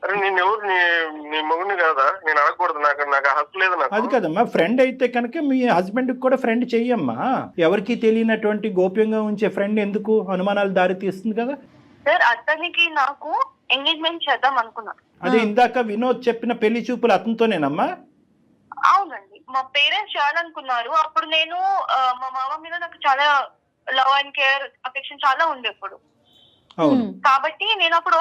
అరే నేను ఎవరు నీ మొగుడిని కాదా? నేను అడగకూడదు, నాకు ఆ హక్కు లేదు. నాకు అది కదమ్మా, ఫ్రెండ్ అయితే కనుక మీ హస్బెండ్ కి కూడా ఫ్రెండ్ చెయ్యమ్మా. ఎవరికి తెలియనటువంటి గోప్యంగా ఉంచే ఫ్రెండ్ ఎందుకు అనుమానాలు దారి తీస్తుంది కదా. సార్ అతనికి నాకు ఎంగేజ్మెంట్ చేద్దాం అనుకున్నా. అదే ఇందాక వినోద్ చెప్పిన పెళ్లి చూపులు అతనితోనేనమ్మా? అవునండి, మా పేరెంట్స్ చేయాలనుకున్నారు. అప్పుడు నేను మా మామ మీద నాకు చాలా లవ్ అండ్ కేర్ అఫెక్షన్ చాలా ఉంది అప్పుడు. కాబట్టి నేను అప్పుడు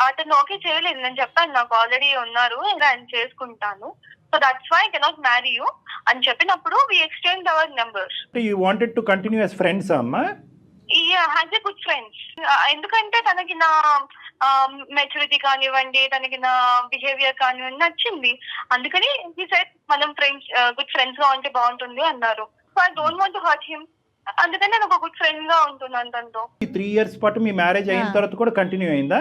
అతను ఓకే చేయలేదు. నేను చెప్పాను నాకు ఆల్రెడీ ఉన్నారు, ఇంకా ఆయన చేసుకుంటాను, so that's why I cannot marry you అని చెప్పినప్పుడు we exchange our numbers. You wanted to continue as friends అమ్మా? Has a good friends. ఎందుకంటే తనకి నా మెచ్యూరిటీ కానివ్వండి, తనకి నా బిహేవియర్ కానివ్వండి నచ్చింది. అందుకని ఈ సైడ్ మనం ఫ్రెండ్స్ గుడ్ ఫ్రెండ్స్ గా ఉంటే బాగుంటుంది అన్నారు. So I don't want to hurt him. అందుకని నేను ఒక గుడ్ ఫ్రెండ్ గా ఉంటున్నాను తనతో. 3 years పాటు మీ మ్యారేజ్ అయిన తర్వాత కూడా కంటిన్యూ అయిందా?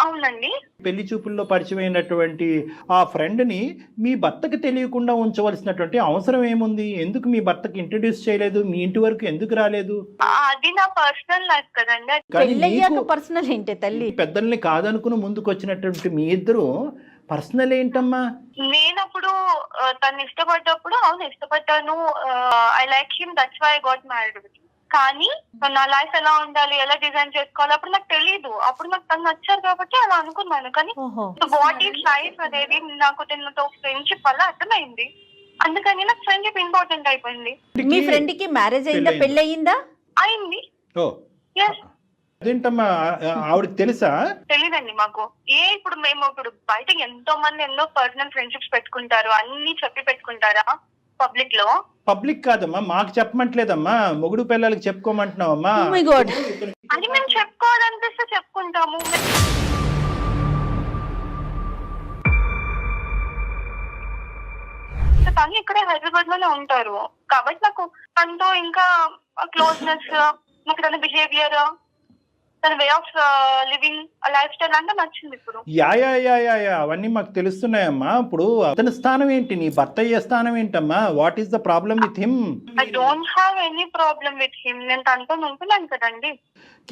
అవునండి. పెళ్లి చూపుల్లో పరిచయం అయినటువంటి ఆ ఫ్రెండ్ ని మీ భర్తకి తెలియకుండా ఉంచవలసినటువంటి అవసరం ఏముంది? ఎందుకు మీ భర్తకి ఇంట్రడ్యూస్ చేయలేదు? మీ ఇంటి వరకు ఎందుకు రాలేదు? అది నా పర్సనల్ లైఫ్ కదండి. కానీ పర్సనల్ ఏంటి తల్లి? పెద్దల్ని కాదనుకుని ముందుకు వచ్చినటువంటి మీ ఇద్దరు పర్సనల్ ఏంటమ్మా? నేనప్పుడు తను ఇష్టపడ్డప్పుడు అవును ఇష్టపడ్డాను, I like him, that's why I got married with. కానీ నా లైఫ్ ఎలా ఉండాలి, ఎలా డిజైన్ చేసుకోవాలి అప్పుడు నాకు తెలీదు. అప్పుడు నాకు తను నచ్చారు కాబట్టి అలా అనుకున్నాను. కానీ వాట్ ఈస్ లైఫ్ అనేది నాకు తనతో ఫ్రెండ్షిప్ వల్ల అర్థమైంది. అందుకని నాకు ఫ్రెండ్షిప్ ఇంపార్టెంట్ అయిపోయింది. మీ ఫ్రెండ్ కి మ్యారేజ్ అయిందా, పెళ్లి అయిందా? అయింది. అదేంటమ్మా, ఆవిడకి తెలుసా? తెలీదండి మాకు. ఇప్పుడు మేము బయటకి ఎంతో మంది ఎన్నో పర్సనల్ ఫ్రెండ్షిప్స్ పెట్టుకుంటారు, అన్ని చెప్పి పెట్టుకుంటారా పబ్లిక్ లో? పబ్లిక్ కాదమ్మా, మాకు చెప్పమంటలేదమ్మా, మొగుడు పిల్లలకి చెప్పుకోమంటున్నావమ్మా. అది మేము చెప్పుకోవాలనిపిస్తే చెప్పుకుంటాము. తను ఇక్కడే హైదరాబాద్ లోనే ఉంటారు కాబట్టి నాకు తనతో ఇంకా క్లోజ్నెస్, నాకు తన బిహేవియర్, తన way of living, life style అంతా నచ్చింది. ఇప్పుడు అవన్నీ మాకు తెలుస్తున్నాయమ్మా. ఇప్పుడు అతని స్థానం ఏంటి, నీ భర్త అయ్యే స్థానం ఏంటమ్మా? What is the problem with him? I don't have any problem with him. నేను తనతో ఉంటున్నాను కదండి.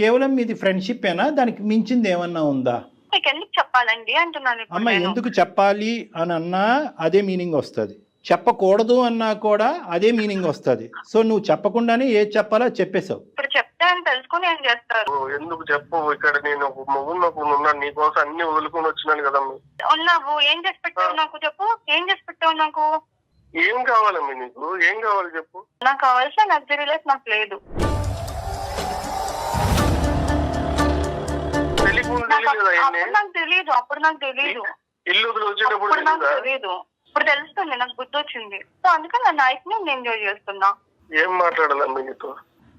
కేవలం మీది ఫ్రెండ్షిప్ ఏనా? దానికి మించింది ఏమన్నా ఉందా? మీకు ఎందుకు చెప్పాలండి అంటున్నాను. అమ్మ, ఎందుకు చెప్పాలి అని అన్నా అదే మీనింగ్ వస్తుంది, చెప్పకూడదు అన్నా కూడా అదే మీనింగ్ వస్తుంది. సో నువ్వు చెప్పకుండానే ఏది చెప్పాలో చెప్పేశావు. ఇప్పుడు చెప్తే అని తెలుసుకుని ఏం చేస్తారు? ఎందుకు చెప్పు? ఇక్కడ నేను ఉన్నాను, నీకోసం అన్ని వదులుకొని వచ్చినాను కదా. ఉన్నావు, ఏం చేసి పెట్టావు నాకు చెప్పు. ఏం చేసి పెట్టావు నాకు? ఏం కావాలమ్మా నీకు? ఏం కావాలి చెప్పు. నాకు కావాల్సిన లగ్జరీ లైఫ్ నాకు లేదు. నాకు తెలియదు, అప్పుడు నాకు తెలియదు. ఇల్లు వచ్చేటప్పుడు నాకు తెలియదు, ఇప్పుడు తెలుస్తుంది, నాకు బుద్ధి వచ్చింది. సో అందుకని నా లైఫ్ ని నేను ఎంజాయ్ చేస్తున్నా. ఏం మాట్లాడాలమ్మా నీతో?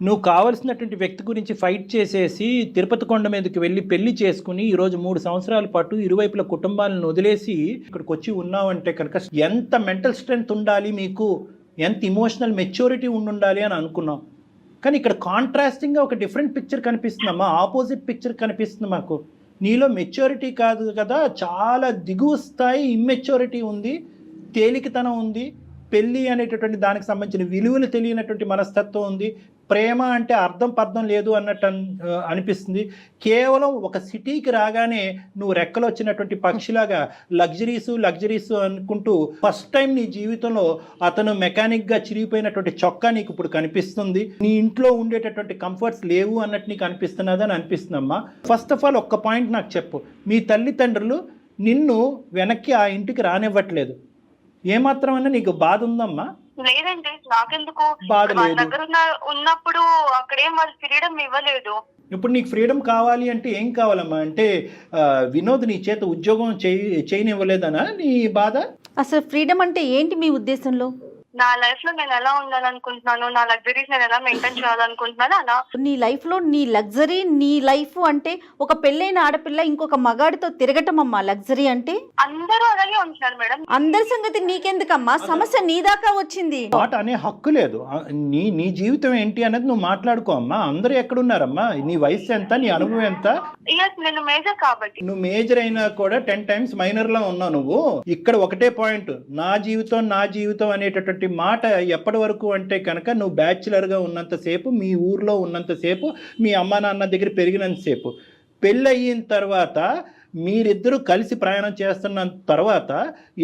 నువ్వు కావలసినటువంటి వ్యక్తి గురించి ఫైట్ చేసేసి తిరుపతి కొండ మీదకి వెళ్ళి పెళ్లి చేసుకుని ఈరోజు 3 సంవత్సరాల పాటు ఇరువైపుల కుటుంబాలను వదిలేసి ఇక్కడికి వచ్చి ఉన్నావంటే కనుక ఎంత మెంటల్ స్ట్రెంగ్త్ ఉండాలి మీకు, ఎంత ఇమోషనల్ మెచ్యూరిటీ ఉండాలి అని అనుకున్నాం. కానీ ఇక్కడ కాంట్రాస్టింగ్గా ఒక డిఫరెంట్ పిక్చర్ కనిపిస్తుందమ్మా, ఆపోజిట్ పిక్చర్ కనిపిస్తుంది మాకు. నీలో మెచ్యూరిటీ కాదు కదా, చాలా దిగువ స్థాయి ఇమ్మెచ్యూరిటీ ఉంది, తేలికతనం ఉంది, పెళ్ళి అనేటటువంటి దానికి సంబంధించిన విలువలు తెలియనటువంటి మనస్తత్వం ఉంది, ప్రేమ అంటే అర్థం పర్థం లేదు అన్నట్టు అనిపిస్తుంది. కేవలం ఒక సిటీకి రాగానే నువ్వు రెక్కలు వచ్చినటువంటి పక్షిలాగా లగ్జరీస్ అనుకుంటూ ఫస్ట్ టైం నీ జీవితంలో అతను మెకానిక్గా చిరిగిపోయినటువంటి చొక్కా నీకు ఇప్పుడు కనిపిస్తుంది. నీ ఇంట్లో ఉండేటటువంటి కంఫర్ట్స్ లేవు అన్నట్టు నీకు అనిపిస్తున్నదని అనిపిస్తుందమ్మా. ఫస్ట్ ఆఫ్ ఆల్ ఒక్క పాయింట్ నాకు చెప్పు, మీ తల్లిదండ్రులు నిన్ను వెనక్కి ఆ ఇంటికి రానివ్వట్లేదు, ఏమాత్రమన్నా నీకు బాధ ఉందమ్మా? లేదండి, నాకెందుకు బాధ లేదు. దగ్గర ఉన్నప్పుడు అక్కడేం వాళ్ళు ఫ్రీడమ్ ఇవ్వలేదు. ఇప్పుడు నీకు ఫ్రీడమ్ కావాలి అంటే ఏం కావాలమ్మా? అంటే వినోద్ నీ చేత ఉద్యోగం చేయనివ్వలేదనా నీ బాధ? అసలు ఫ్రీడమ్ అంటే ఏంటి మీ ఉద్దేశంలో? నా లైఫ్ లో నేను ఎలా ఉండాలనుకుంటున్నాను, నా లగ్జరీస్ నేను ఎలా మెయింటైన్ చేయాలనుకుంటున్నాను అలా. నీ లైఫ్ లో నీ లగ్జరీ, నీ లైఫ్ అంటే ఒక పెళ్ళైన ఆడపిల్ల ఇంకొక మగాడితో తిరగటం అమ్మా లగ్జరీ అంటే? అందరూ అలాగే ఉంటున్నారు మేడం. అందరి సంగతి నీకెందుకమ్మా, సమస్య నీ దాకా వచ్చింది. మాట అనే హక్కు లేదు. నీ జీవితం ఏంటి అనేది నువ్వు మాట్లాడుకో అమ్మా. అందరూ ఎక్కడున్నారమ్మా? నీ వయసు ఎంత, నీ అనుభవం ఎంత? నేను మేజర్ కాబట్టి. నువ్వు మేజర్ అయినా కూడా 10 times మైనర్ లా ఉన్నావు నువ్వు. ఇక్కడ ఒకటే పాయింట్, నా జీవితం అనేటటువంటి మాట ఎప్పటి వరకు అంటే కనుక నువ్వు బ్యాచులర్గా ఉన్నంతసేపు, మీ ఊర్లో ఉన్నంతసేపు, మీ అమ్మా నాన్న దగ్గర పెరిగినంతసేపు. పెళ్ళి అయిన తర్వాత మీరిద్దరూ కలిసి ప్రయాణం చేస్తున్న తర్వాత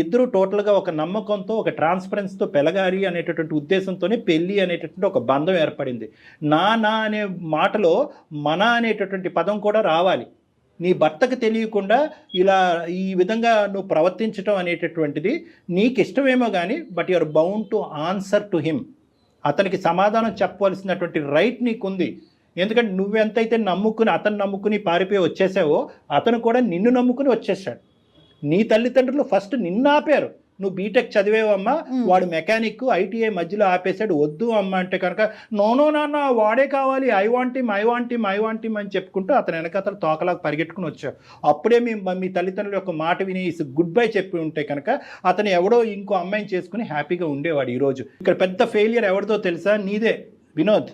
ఇద్దరు టోటల్గా ఒక నమ్మకంతో ఒక ట్రాన్స్పరెన్స్తో పెరగాలి అనేటటువంటి ఉద్దేశంతోనే పెళ్ళి అనేటటువంటి ఒక బంధం ఏర్పడింది. నా అనే మాటలో మన అనేటటువంటి పదం కూడా రావాలి. నీ భర్తకు తెలియకుండా ఇలా ఈ విధంగా నువ్వు ప్రవర్తించడం అనేటటువంటిది నీకు ఇష్టమేమో కానీ but you're bound to answer to him. అతనికి సమాధానం చెప్పవలసినటువంటి రైట్ నీకుంది. ఎందుకంటే నువ్వెంతైతే అతను నమ్ముకుని పారిపోయి వచ్చేసావో అతను కూడా నిన్ను నమ్ముకుని వచ్చేసాడు. నీ తల్లిదండ్రులు ఫస్ట్ నిన్ను ఆపారు. నువ్వు బీటెక్ చదివేవమ్మా, వాడు మెకానిక్ ఐటీఐ మధ్యలో ఆపేశాడు, వద్దు అమ్మ అంటే కనుక నోనో నాన్న వాడే కావాలి, ఐ వాంట్ హిమ్ అని చెప్పుకుంటూ అతను వెనక తోకలాగా పరిగెట్టుకుని వచ్చావు. అప్పుడే మీ తల్లిదండ్రుల యొక్క మాట విని గుడ్ బై చెప్పి ఉంటే కనుక అతను ఎవడో ఇంకో అమ్మాయిని చేసుకుని హ్యాపీగా ఉండేవాడు. ఈరోజు ఇక్కడ పెద్ద ఫెయిలియర్ ఎవరిదో తెలుసా? నీదే వినోద్.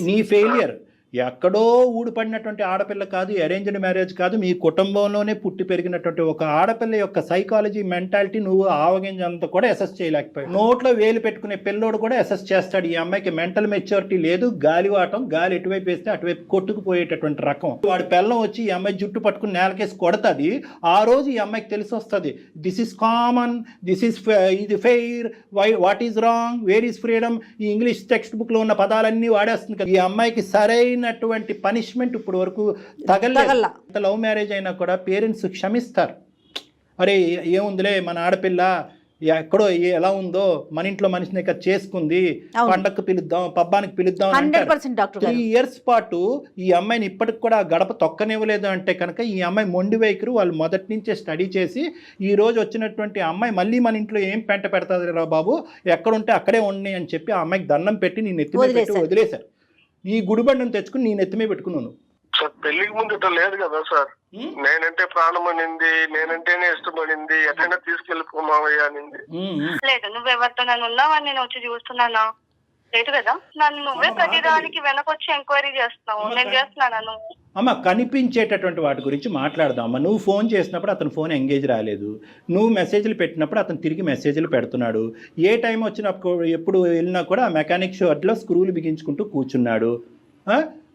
నీ ఫెయిలియర్ ఎక్కడో ఊడిపడినటువంటి ఆడపిల్ల కాదు, అరేంజ్డ్ మ్యారేజ్ కాదు, మీ కుటుంబంలోనే పుట్టి పెరిగినటువంటి ఒక ఆడపిల్ల యొక్క సైకాలజీ మెంటాలిటీ నువ్వు ఆవగింజంతా కూడా అసెస్ చేయలేకపోయావు. నోట్లో వేలు పెట్టుకునే పిల్లోడు కూడా అసెస్ చేస్తాడు. ఈ అమ్మాయికి మెంటల్ మెచ్యూరిటీ లేదు, గాలివాటం, గాలి ఎటువైపు వేస్తే అటువైపు కొట్టుకుపోయేటటువంటి రకం. వాడి పిల్లం వచ్చి ఈ అమ్మాయి జుట్టు పట్టుకుని నేలకేసి కొడుతుంది. ఆ రోజు ఈ అమ్మాయికి తెలిసి వస్తుంది, this is common, this is ఇది fair, what is wrong, where is freedom, ఈ ఇంగ్లీష్ టెక్స్ట్ బుక్ లో ఉన్న పదాలన్నీ వాడేస్తుంది కదా. ఈ అమ్మాయికి సరైన పనిష్మెంట్ ఇప్పుడు వరకు తగల. లవ్ మ్యారేజ్ అయినా కూడా పేరెంట్స్ క్షమిస్తారు. అరే ఏముందిలే మన ఆడపిల్ల ఎక్కడో ఎలా ఉందో మన ఇంట్లో మనిషిని ఇక్కడ చేసుకుంది, పండగకు పిలుద్దాం, పబ్బానికి పిలుద్దాం. 3 years పాటు ఈ అమ్మాయిని ఇప్పటికి కూడా గడప తొక్కనివ్వలేదు అంటే కనుక ఈ అమ్మాయి మొండి వైఖరి వాళ్ళు మొదటి నుంచే స్టడీ చేసి ఈ రోజు వచ్చినటువంటి అమ్మాయి మళ్ళీ మన ఇంట్లో ఏం పెంట పెడతాది రా బాబు, ఎక్కడుంటే అక్కడే ఉన్నాయి అని చెప్పి ఆ అమ్మాయికి దండం పెట్టి నీ నెత్తి మీద పెట్టి వదిలేశారు. ఈ గుడిబండను తెచ్చుకుని నీ నెత్తిమే పెట్టుకున్నాను. సార్ పెళ్లికి ముందు ఇట్లా లేదు కదా సార్. నేనంటే ప్రాణం అనింది, నేనంటేనే ఇష్టపడింది, ఎక్కడైనా తీసుకెళ్ళిపోమావయ్యా అనింది. లేదు, నువ్వెవరితో నన్ను ఉన్నావని నేను వచ్చి చూస్తున్నానా? లేదు కదా. నన్ను నువ్వే ప్రతిదానికి వెనకొచ్చి ఎంక్వైరీ చేస్తున్నావు. నేను చేస్తున్నాను. అమ్మ కనిపించేటటువంటి వాటి గురించి మాట్లాడదాం అమ్మ. నువ్వు ఫోన్ చేసినప్పుడు అతను ఫోన్ ఎంగేజ్ రాలేదు, నువ్వు మెసేజ్లు పెట్టినప్పుడు అతను తిరిగి మెసేజ్లు పెడుతున్నాడు. ఏ టైం వచ్చినప్పుడు ఎప్పుడు వెళ్ళినా కూడా ఆ మెకానిక్ షాప్లో స్క్రూలు బిగించుకుంటూ కూర్చున్నాడు.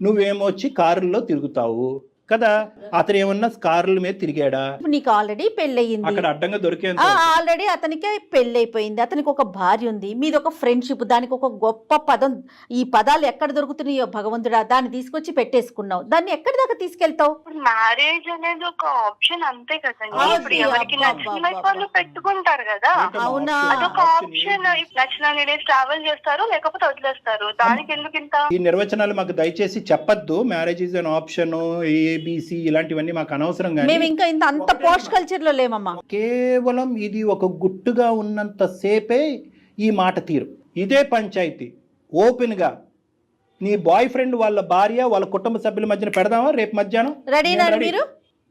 నువ్వేమో వచ్చి కారుల్లో తిరుగుతావు కదా. అతను ఏమన్నా కార్ల మీద తిరిగాడా? నీకు ఆల్రెడీ పెళ్ళయింది, అక్కడ అడ్డంగా దొరికేది. ఆల్రెడీ అతనికి పెళ్ళైపోయింది, అతనికి ఒక భార్య ఉంది, మీది ఒక ఫ్రెండ్షిప్, దానికి ఒక గొప్ప పదం. ఈ పదాలు ఎక్కడ దొరుకుతున్నాయో భగవంతుడా, దాన్ని తీసుకొచ్చి పెట్టేసుకున్నావు. దాన్ని ఎక్కడి దాకా తీసుకెళ్తావు? మ్యారేజ్ అనేది ఒక ఆప్షన్ అంతే కదండి. ఇప్పుడు ఎవరికి నచ్చిన వాళ్ళు పెట్టుకుంటారు కదా. అవునా? అదొక ఆప్షన్. నచ్చిన డేస్ ట్రావెల్ చేస్తారు, లేకపోతే వదిలేస్తారు. దానికి ఎందుకు ఇంత? ఈ నిర్వచనాలు మాకు దయచేసి చెప్పద్దు. Marriage is an option, A B C ఇలాంటివన్నీ మాకు అనవసరం. మేము ఇంకా అంత పోస్ట్ కల్చర్ లో లేమమ్మా. కేవలం ఇది ఒక గుట్టుగా ఉన్నంత సేపే ఈ మాట తీరు. ఇదే పంచాయతీ ఓపెన్ గా నీ బాయ్ ఫ్రెండ్ వాళ్ళ భార్య వాళ్ళ కుటుంబ సభ్యుల మధ్యన పెడదామా? రేపు మధ్యాహ్నం రెడీనా మీరు?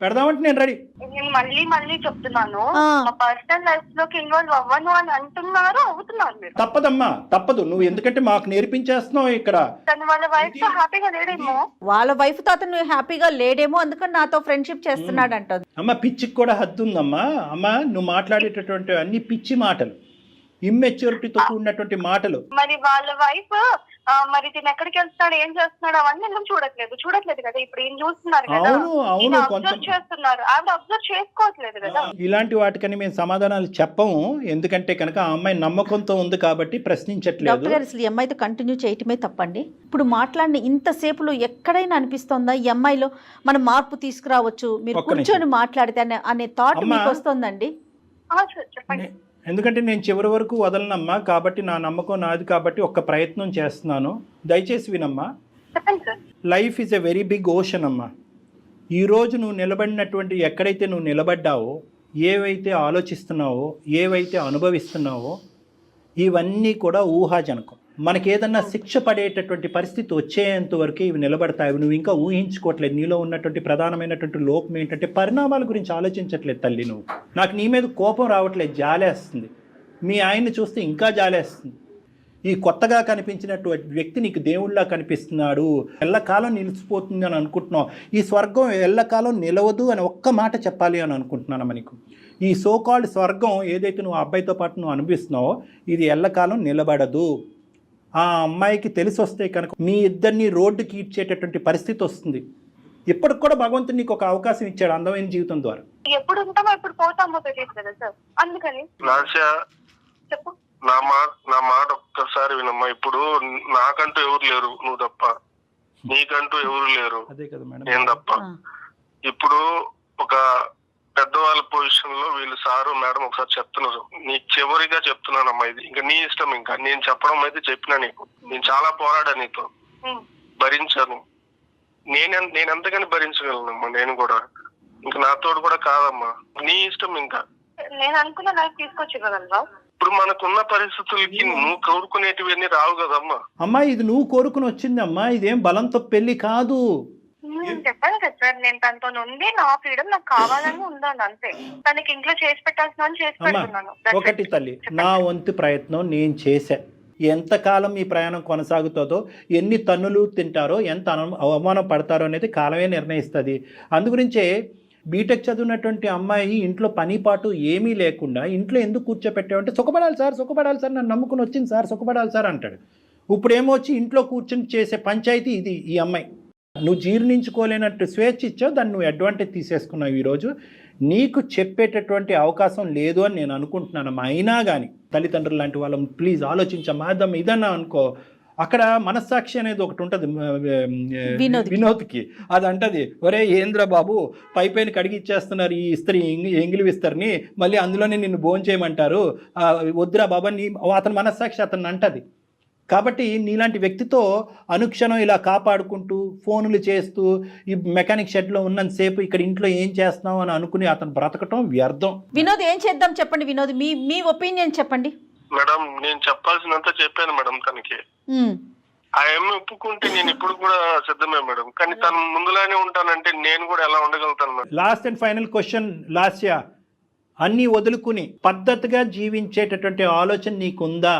పెడదామంటే నేను రెడీ. నేను మళ్ళీ చెప్తున్నాను, మా పర్సనల్ లైఫ్ లోకి ఇన్వాల్వ్ అవ్వను అని అంటున్నారు, అవుతున్నారు మీరు. తప్పదమ్మా, తప్పదు. నువ్వు ఎందుకంటే మాకు నేర్పించేస్తున్నావు ఇక్కడ. తను వాళ్ళ వైఫ్ తో హ్యాపీగా లేడేమో. వాళ్ళ వైఫ్ తో అతను హ్యాపీగా లేడేమో, అందుకని నాతో ఫ్రెండ్షిప్ చేస్తున్నాడు అంటది. అమ్మ పిచ్చికి కూడా హద్దు ఉందమ్మా. అమ్మ నువ్వు మాట్లాడేటటువంటి అన్ని పిచ్చి మాటలు, ఇమ్మెచ్యూరిటీతో కూడినటువంటి మాటలు. మరి వాళ్ళ వైఫ్ మరి తిని ఎక్కడికి వెళ్తున్నాడు, ఏం చేస్తున్నాడు, అవన్నీ ఎందుకు చూడట్లేదు కదా. ఇప్పుడు ఏం చూస్తున్నారు కదా, అబ్జర్వ్ చేస్తున్నారు. ఆవిడ అబ్జర్వ్ చేసుకోవట్లేదు కదా. ఇలాంటి వాటికని మేము సమాధానాలు చెప్పము, ఎందుకంటే కనుక ఆ అమ్మాయి నమ్మకంతో ఉంది కాబట్టి ప్రశ్నించట్లేదు. డాక్టర్ గారు అసలు ఈ అమ్మాయితో కంటిన్యూ చేయటమే తప్పండి. ఇప్పుడు మాట్లాడిన ఇంతసేపులో ఎక్కడైనా అనిపిస్తోందా ఈ అమ్మాయిలో మనం మార్పు తీసుకురావచ్చు, మీరు కూర్చొని మాట్లాడితే అనే థాట్ మీకు వస్తుందండి? చెప్పండి. ఎందుకంటే నేను చివరి వరకు వదలనమ్మా, కాబట్టి నా నమ్మకం నాది కాబట్టి ఒక్క ప్రయత్నం చేస్తున్నాను. దయచేసి వినమ్మా. Life is a very big ocean అమ్మా. ఈరోజు నువ్వు నిలబడినటువంటి ఎక్కడైతే నువ్వు నిలబడ్డావో, ఏవైతే ఆలోచిస్తున్నావో, ఏవైతే అనుభవిస్తున్నావో, ఇవన్నీ కూడా ఊహాజనకం. మనకి ఏదన్నా శిక్ష పడేటటువంటి పరిస్థితి వచ్చేంత వరకే ఇవి నిలబడతాయి. నువ్వు ఇంకా ఊహించుకోవట్లేదు. నీలో ఉన్నటువంటి ప్రధానమైనటువంటి లోపం ఏంటంటే పరిణామాల గురించి ఆలోచించట్లేదు తల్లి. నువ్వు నాకు నీ మీద కోపం రావట్లేదు, జాలేస్తుంది. మీ ఆయన్ని చూస్తే ఇంకా జాలేస్తుంది. ఈ కొత్తగా కనిపించినటువంటి వ్యక్తి నీకు దేవుళ్ళలా కనిపిస్తున్నాడు, ఎల్లకాలం నిలిచిపోతుంది అని అనుకుంటున్నావు. ఈ స్వర్గం ఎల్లకాలం నిలవదు అని ఒక్క మాట చెప్పాలి అని అనుకుంటున్నాను మనకు. ఈ సోకాల్డ్ స్వర్గం ఏదైతే నువ్వు అబ్బాయితో పాటు నువ్వు అనుభవిస్తున్నావో ఇది ఎల్లకాలం నిలబడదు. ఆ అమ్మాయికి తెలిసి వస్తే కనుక మీ ఇద్దరిని రోడ్డుకి ఈడ్చేటటువంటి పరిస్థితి వస్తుంది. ఇప్పటికి కూడా భగవంతుడు నీకు ఒక అవకాశం ఇచ్చాడు అందమైన జీవితం ద్వారా. ఎప్పుడు ఉంటామో ఎప్పుడు పోతామో తెలియదు కదా సార్, అందుకని లాస్య చెప్పు. నా మాట ఒక్కసారి వినమ్మా. ఇప్పుడు నాకంటూ ఎవరు లేరు, నువ్వు తప్ప. నీకంటూ ఎవరు లేరు, అదే కదా మేడం, నేను తప్ప. ఇప్పుడు ఒక పెద్దవాళ్ళ పొజిషన్ లో వీళ్ళు సారు మేడం ఒకసారి చెప్తున్నారు. నీకు చివరిగా చెప్తున్నానమ్మా, ఇది ఇంకా నీ ఇష్టం. ఇంకా నేను చెప్పడం అయితే చెప్పినా నీకు. నేను చాలా పోరాడా నీతో, భరించాను. నేను ఎంతగాని భరించగలనమ్మా. నేను కూడా ఇంకా నాతోడు కూడా కాదమ్మా, నీ ఇష్టం. ఇంకా నేను అనుకున్న నాకు తీసుకొచ్చివ్వగలవా? ఇప్పుడు మనకున్న పరిస్థితులకి నువ్వు కోరుకునేటివన్నీ రావు కదమ్మా. అమ్మా ఇది నువ్వు కోరుకుని వచ్చింది అమ్మా, ఇదేం బలంతో పెళ్లి కాదు. చెప్పాను కదా సార్, నేను తనతో ఉంది, నా ఫ్రీడమ్ నాకు కావాలని ఉండాలి అంతే. తనకి ఇంట్లో చేసి పెట్టాల్సిన చేసి పెడుతున్నాను. ఒకటి తల్లి, నా వంతు ప్రయత్నం నేను చేశా. ఎంతకాలం ఈ ప్రయాణం కొనసాగుతుందో, ఎన్ని తన్నులు తింటారో, ఎంత అవమానం పడతారో అనేది కాలమే నిర్ణయిస్తుంది. అందుగురించే బీటెక్ చదివినటువంటి అమ్మాయి ఇంట్లో పనిపాటు ఏమీ లేకుండా ఇంట్లో ఎందుకు కూర్చోపెట్టావంటే సుఖపడాలి సార్, సుఖపడాలి సార్, నన్ను నమ్ముకుని వచ్చింది సార్, సుఖపడాలి సార్ అంటాడు. ఇప్పుడేమో వచ్చి ఇంట్లో కూర్చొని చేసే పంచాయతీ ఇది. ఈ అమ్మాయి నువ్వు జీర్ణించుకోలేనట్టు స్వేచ్ఛ ఇచ్చావు, దాన్ని నువ్వు అడ్వాంటేజ్ తీసేసుకున్నావు. ఈరోజు నీకు చెప్పేటటువంటి అవకాశం లేదు అని నేను అనుకుంటున్నానమ్మా. అయినా కానీ తల్లిదండ్రులు లాంటి వాళ్ళం ప్లీజ్ ఆలోచించమ్మా. ఇదన్నా అనుకో, అక్కడ మనస్సాక్షి అనేది ఒకటి ఉంటుంది వినోద్కి. అది అంటది, ఒరే ఏంద్ర బాబు పైపైన కడిగి ఇచ్చేస్తున్నారు ఈ ఇస్త్రీ, ఎంగిలి విస్తరిని, మళ్ళీ అందులోనే నిన్ను భోజనం చేయమంటారు, వద్దురా బాబా. అతని మనస్సాక్షి అతన్ని అంటది. కాబట్టి నీలాంటి వ్యక్తితో అనుక్షణం ఇలా కాపాడుకుంటూ ఫోన్లు చేస్తూ ఈ మెకానిక్ షెడ్లో ఉన్నంతసేపు ఇక్కడ ఇంట్లో ఏం చేస్తున్నావు అని అనుకుని అతను బ్రతకటం వ్యర్థం. వినోద్ ఏం చేద్దాం చెప్పండి వినోద్, మీ ఒపీనియన్ చెప్పండి. మేడం నేను చెప్పాల్సినంత చెప్పాను మేడం తనకి. ఆ అమ్మాయి ఒప్పుకుంటే నేను ఇప్పుడు కూడా సిద్ధమే మేడం. కానీ తను ముందులానే ఉంటానంటే నేను కూడా ఎలా ఉండగలుగుతాను madam? Last and final question Lasya, అన్నీ వదులుకుని పద్ధతిగా జీవించేటటువంటి ఆలోచన నీకుందా?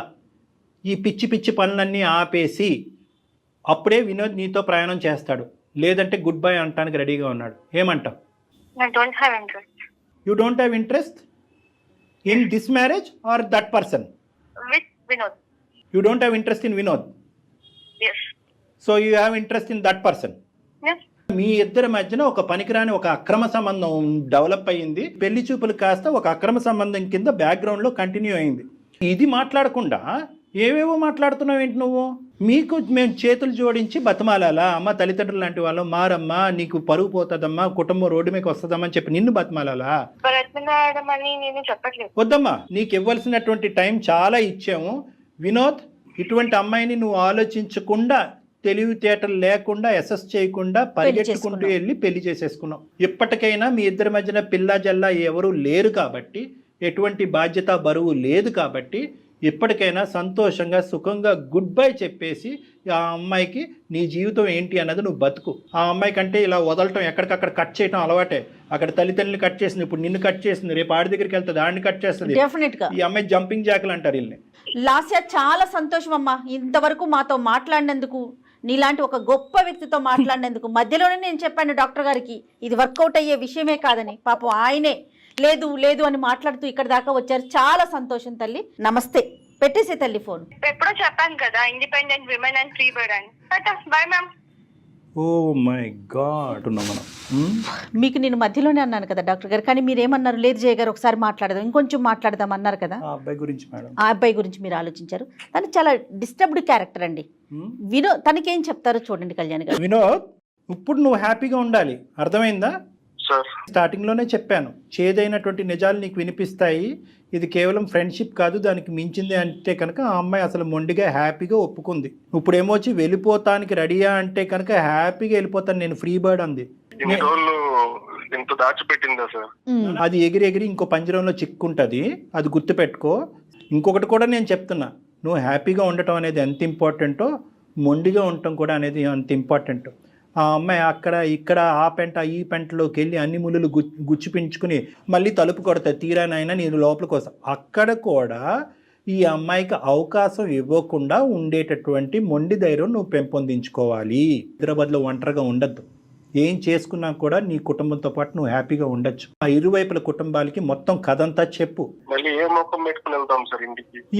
ఈ పిచ్చి పిచ్చి పనులన్నీ ఆపేసి అప్పుడే వినోద్ నీతో ప్రయాణం చేస్తాడు, లేదంటే గుడ్ బై అంటానికి రెడీగా ఉన్నాడు. ఏమంటావు? You don't have interest in this marriage or that person? You don't have interest in Vinod, so you have interest in that person. మీ ఇద్దరి మధ్యన ఒక పనికిరాని ఒక అక్రమ సంబంధం డెవలప్ అయ్యింది. పెళ్లి చూపులు కాస్త ఒక అక్రమ సంబంధం కింద బ్యాక్గ్రౌండ్లో కంటిన్యూ అయింది. ఇది మాట్లాడకుండా ఏవేవో మాట్లాడుతున్నావు ఏంటి నువ్వు? మీకు మేము చేతులు జోడించి బతిమాలాలా? అమ్మ తల్లిదండ్రులు లాంటి వాళ్ళు మారమ్మా, నీకు పరువు పోతుందమ్మా, కుటుంబం రోడ్డు మీకు వస్తుందమ్మా అని చెప్పి నిన్ను బతిమాలాలా? వద్దమ్మా, నీకు ఇవ్వాల్సినటువంటి టైం చాలా ఇచ్చాము. వినోద్, ఇటువంటి అమ్మాయిని నువ్వు ఆలోచించకుండా, తెలివితేటలు లేకుండా, అసెస్ చేయకుండా పరిగెట్టుకుంటూ వెళ్ళి పెళ్లి చేసేసుకున్నావు. ఇప్పటికైనా మీ ఇద్దరి మధ్యన పిల్లా జల్లా ఎవరు లేరు కాబట్టి, ఎటువంటి బాధ్యత బరువు లేదు కాబట్టి ఇప్పటికైనా సంతోషంగా సుఖంగా గుడ్ బై చెప్పేసి ఆ అమ్మాయికి నీ జీవితం ఏంటి అన్నది నువ్వు బతుకు. ఆ అమ్మాయి కంటే ఇలా వదలటం, ఎక్కడికక్కడ కట్ చేయటం అలవాటే. అక్కడ తల్లిదండ్రులు కట్ చేసింది, ఇప్పుడు నిన్ను కట్ చేసింది, రేపు ఆడి దగ్గరికి వెళ్తుంది, ఆడిని కట్ చేస్తుంది. ఈ అమ్మాయి జంపింగ్ జాకులు అంటారు వీళ్ళని. లాస్య చాలా సంతోషం అమ్మా, ఇంతవరకు మాతో మాట్లాడినందుకు, నీలాంటి ఒక గొప్ప వ్యక్తితో మాట్లాడినందుకు. మధ్యలోనే నేను చెప్పాను డాక్టర్ గారికి ఇది వర్కౌట్ అయ్యే విషయమే కాదని. పాపం ఆయనే లేదు లేదు అని మాట్లాడుతూ ఇక్కడ దాకా వచ్చారు. చాలా సంతోషం తల్లి. నమస్తే. పెట్టేసే తల్లి ఫోన్. ఎప్పుడో చెప్పాను కదా independent women and free bird అని. Bye ma'am. Oh my God. మీకు నేను మధ్యలోనే అన్నాను కదా డాక్టర్ గారు, కానీ మీరేమన్నారు? లేదు జయ గారు ఒకసారి మాట్లాడదాం, ఇంకొంచెం మాట్లాడదాం అన్నారు కదా. ఆ అబ్బాయి గురించి మేడం, ఆ అబ్బాయి గురించి మీరు ఆలోచించారు. తను చాలా డిస్టర్బ్డ్ క్యారెక్టర్ అండి. వినోద్ తనకేం చెప్తారో చూడండి కళ్యాణ్ గారు. వినోద్, ఇప్పుడు నువ్వు హ్యాపీగా ఉండాలి, అర్థమైందా? స్టార్టింగ్ లోనే చెప్పాను, చేదైనటువంటి నిజాలు నీకు వినిపిస్తాయి. ఇది కేవలం ఫ్రెండ్షిప్ కాదు, దానికి మించింది అంటే కనుక ఆ అమ్మాయి అసలు మొండిగా హ్యాపీగా ఒప్పుకుంది. ఇప్పుడేమో వచ్చి వెళ్ళిపోతానికి రెడీయా అంటే కనుక హ్యాపీగా వెళ్ళిపోతాను నేను, ఫ్రీ బర్డ్ అంది. అది ఎగిరి ఎగిరి ఇంకో పంజరంలో చిక్కుంటది, అది గుర్తుపెట్టుకో. ఇంకొకటి కూడా నేను చెప్తున్నా, నువ్వు హ్యాపీగా ఉండటం అనేది ఎంత ఇంపార్టెంటో, మొండిగా ఉండటం కూడా అనేది అంత ఇంపార్టెంట్. ఆ అమ్మాయి అక్కడ ఇక్కడ ఆ పెంట ఈ పెంటలోకి వెళ్ళి అన్ని ముళ్ళు గుచ్చిపించుకుని మళ్ళీ తలుపు కొడతాయి, తీరానైనా నేను లోపలికి వస్తా. అక్కడ కూడా ఈ అమ్మాయికి అవకాశం ఇవ్వకుండా ఉండేటటువంటి మొండి ధైర్యం నువ్వు పెంపొందించుకోవాలి. హైదరాబాద్లో ఒంటరిగా ఉండద్దు. ఏం చేసుకున్నా కూడా నీ కుటుంబంతో పాటు నువ్వు హ్యాపీగా ఉండొచ్చు. ఆ ఇరువైపుల కుటుంబాలకి మొత్తం కథంతా చెప్పు.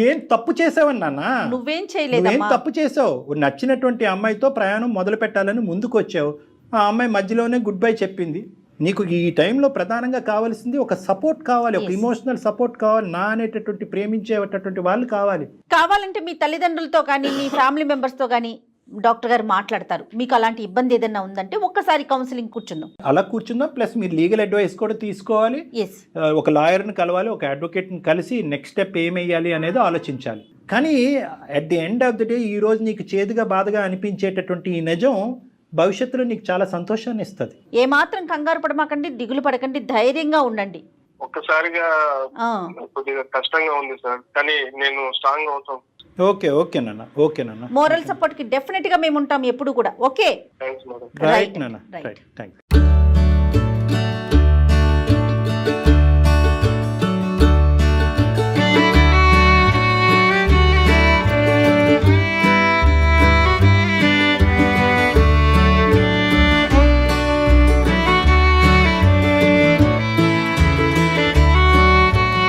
ఏం తప్పు చేసావని నాన్న? నువ్వేం చేయలేదు, తప్పు చేసావు. నచ్చినటువంటి అమ్మాయితో ప్రయాణం మొదలు పెట్టాలని ముందుకు వచ్చావు. ఆ అమ్మాయి మధ్యలోనే గుడ్ బై చెప్పింది. నీకు ఈ టైంలో ప్రధానంగా కావాల్సింది ఒక సపోర్ట్ కావాలి, ఒక ఇమోషనల్ సపోర్ట్ కావాలి, నా అనేటటువంటి ప్రేమించేటటువంటి వాళ్ళు కావాలి. కావాలంటే మీ తల్లిదండ్రులతో కానీ మీ ఫ్యామిలీ మెంబర్స్తో కానీ డాక్టర్ గారు మాట్లాడతారు. మీకు అలాంటి ఇబ్బంది ఏదైనా ఉందంటే ఒక్కసారి కౌన్సిలింగ్ కూర్చుందాం. అలా కూర్చుందాం. ప్లస్ మీరు లీగల్ అడ్వైస్ కూడా తీసుకోవాలి. ఎస్, ఒక లాయర్ని కలవాలి, ఒక అడ్వకేట్ని కలిసి నెక్స్ట్ స్టెప్ ఏమేయాలి అనేది ఆలోచించాలి. కానీ at the end of the day ఈ రోజు నీకు చేదుగా బాధగా అనిపించేటటువంటి ఈ నిజం భవిష్యత్తులో నీకు చాలా సంతోషాన్ని ఇస్తుంది. ఏమాత్రం కంగారు పడమాకండి, దిగులు పడకండి, ధైర్యంగా ఉండండి. ఒక్కసారిగా కొద్దిగా కష్టంగా ఉంది సార్, కానీ నేను స్ట్రాంగ్ అవుతాను. ఓకేనన్నా. మోరల్ సపోర్ట్ కి డెఫినెట్ గా మేము ఉంటాం ఎప్పుడు కూడా. Okay, thanks madam. రైట్ నాన్న, రైట్, థ్యాంక్ యూ.